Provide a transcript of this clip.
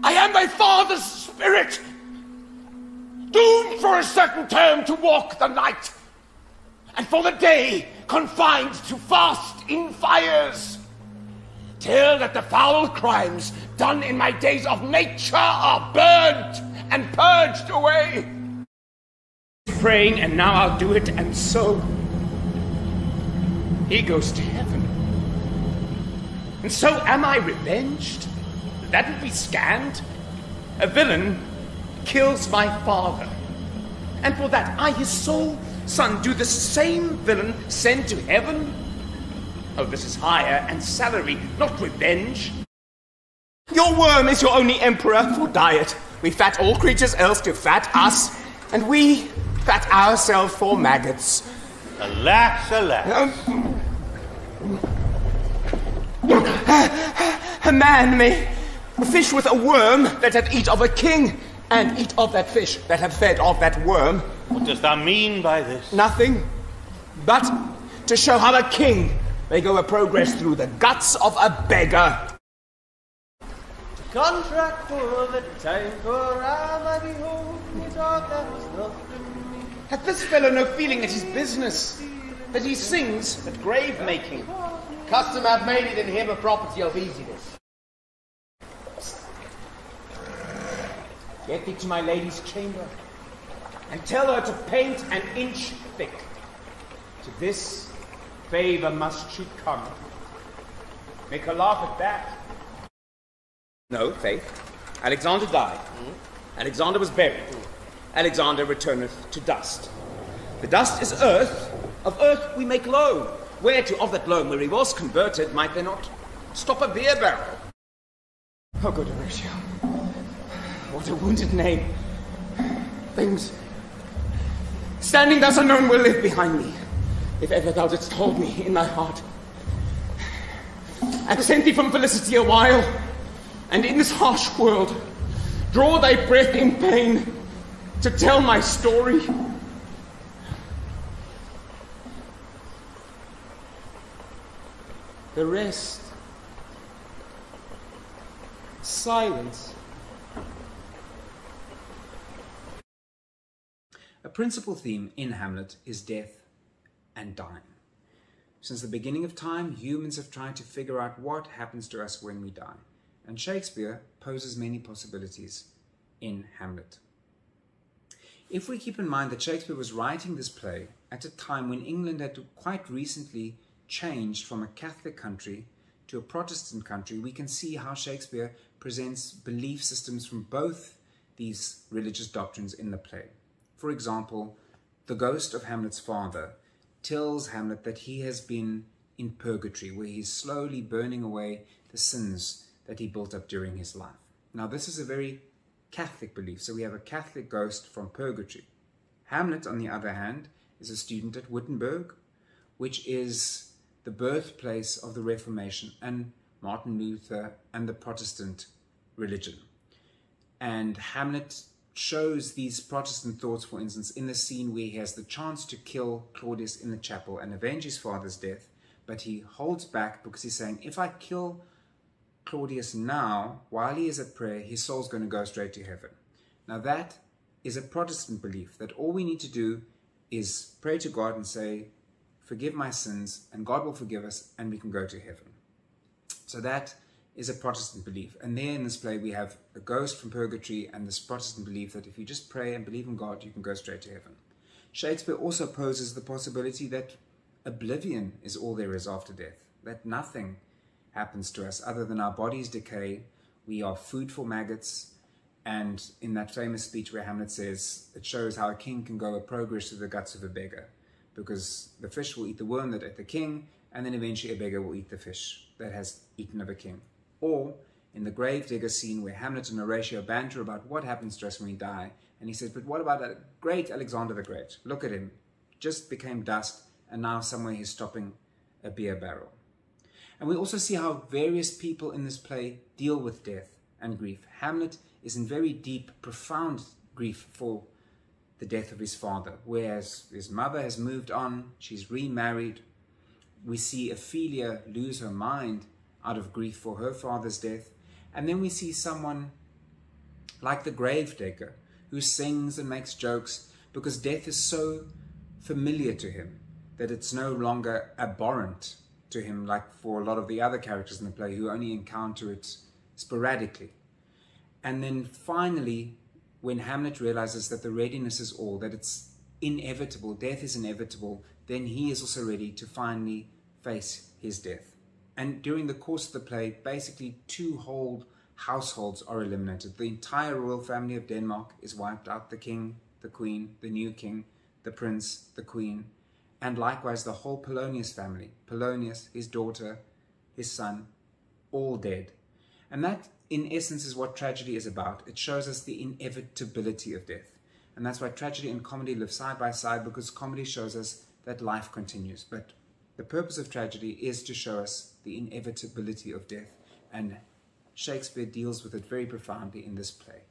I am thy father's spirit, doomed for a certain term to walk the night, and for the day confined to fast in fires, till that the foul crimes done in my days of nature are burnt and purged away. Praying, and now I'll do it, and so he goes to heaven. And so am I revenged? That would be scanned. A villain kills my father, and for that I, his sole son, do the same villain send to heaven? Oh, this is hire and salary, not revenge. Your worm is your only emperor for diet. We fat all creatures else to fat us, and we fat ourselves for maggots. Alas, alas. A man may fish with a worm that hath eat of a king, and eat of that fish that hath fed of that worm. What dost thou mean by this? Nothing, but to show how a king may go a progress through the guts of a beggar. Contract for the time for I might be home. You thought that was nothing. Hath this fellow no feeling at his business, that he sings at grave making? Custom hath made it in him a property of easiness. Get thee to my lady's chamber, and tell her to paint an inch thick. To this favour must she come. Make her laugh at that. No, faith. Alexander died. Alexander was buried. Alexander returneth to dust. The dust is earth. Of earth we make loam. Whereto of that loam where he was converted might there not stop a beer barrel? Oh, good Horatio. What a wounded name. Things standing thus unknown will live behind me, if ever thou didst hold me in thy heart. Absent thee from felicity a while, and in this harsh world draw thy breath in pain to tell my story. The rest, silence. A principal theme in Hamlet is death and dying. Since the beginning of time, humans have tried to figure out what happens to us when we die. And Shakespeare poses many possibilities in Hamlet. If we keep in mind that Shakespeare was writing this play at a time when England had quite recently changed from a Catholic country to a Protestant country, we can see how Shakespeare presents belief systems from both these religious doctrines in the play. For example, the ghost of Hamlet's father tells Hamlet that he has been in purgatory, where he's slowly burning away the sins that he built up during his life. Now, this is a very Catholic belief, so we have a Catholic ghost from purgatory. Hamlet, on the other hand, is a student at Wittenberg, which is the birthplace of the Reformation and Martin Luther and the Protestant religion. And Hamlet shows these Protestant thoughts, for instance, in the scene where he has the chance to kill Claudius in the chapel and avenge his father's death, but he holds back because he's saying, if I kill Claudius now, while he is at prayer, his soul's going to go straight to heaven. Now that is a Protestant belief, that all we need to do is pray to God and say, forgive my sins, and God will forgive us, and we can go to heaven. So that is a Protestant belief. And there in this play we have a ghost from purgatory and this Protestant belief that if you just pray and believe in God, you can go straight to heaven. Shakespeare also poses the possibility that oblivion is all there is after death, that nothing happens to us other than our bodies decay, we are food for maggots, and in that famous speech where Hamlet says, it shows how a king can go a progress through the guts of a beggar, because the fish will eat the worm that ate the king, and then eventually a beggar will eat the fish that has eaten of a king. Or in the gravedigger scene where Hamlet and Horatio banter about what happens to us when we die, and he says, but what about that great Alexander the Great? Look at him, just became dust, and now somewhere he's stopping a beer barrel. And we also see how various people in this play deal with death and grief. Hamlet is in very deep, profound grief for the death of his father, whereas his mother has moved on, she's remarried. We see Ophelia lose her mind out of grief for her father's death. And then we see someone like the gravedigger who sings and makes jokes because death is so familiar to him that it's no longer abhorrent to him, like for a lot of the other characters in the play who only encounter it sporadically. And then finally, when Hamlet realizes that the readiness is all, that it's inevitable, death is inevitable, then he is also ready to finally face his death. And during the course of the play, basically 2 whole households are eliminated. The entire royal family of Denmark is wiped out: the king, the queen, the new king, the prince, the queen, and likewise the whole Polonius family. Polonius, his daughter, his son, all dead. And that, in essence, is what tragedy is about. It shows us the inevitability of death. And that's why tragedy and comedy live side by side, because comedy shows us that life continues. But the purpose of tragedy is to show us the inevitability of death. And Shakespeare deals with it very profoundly in this play.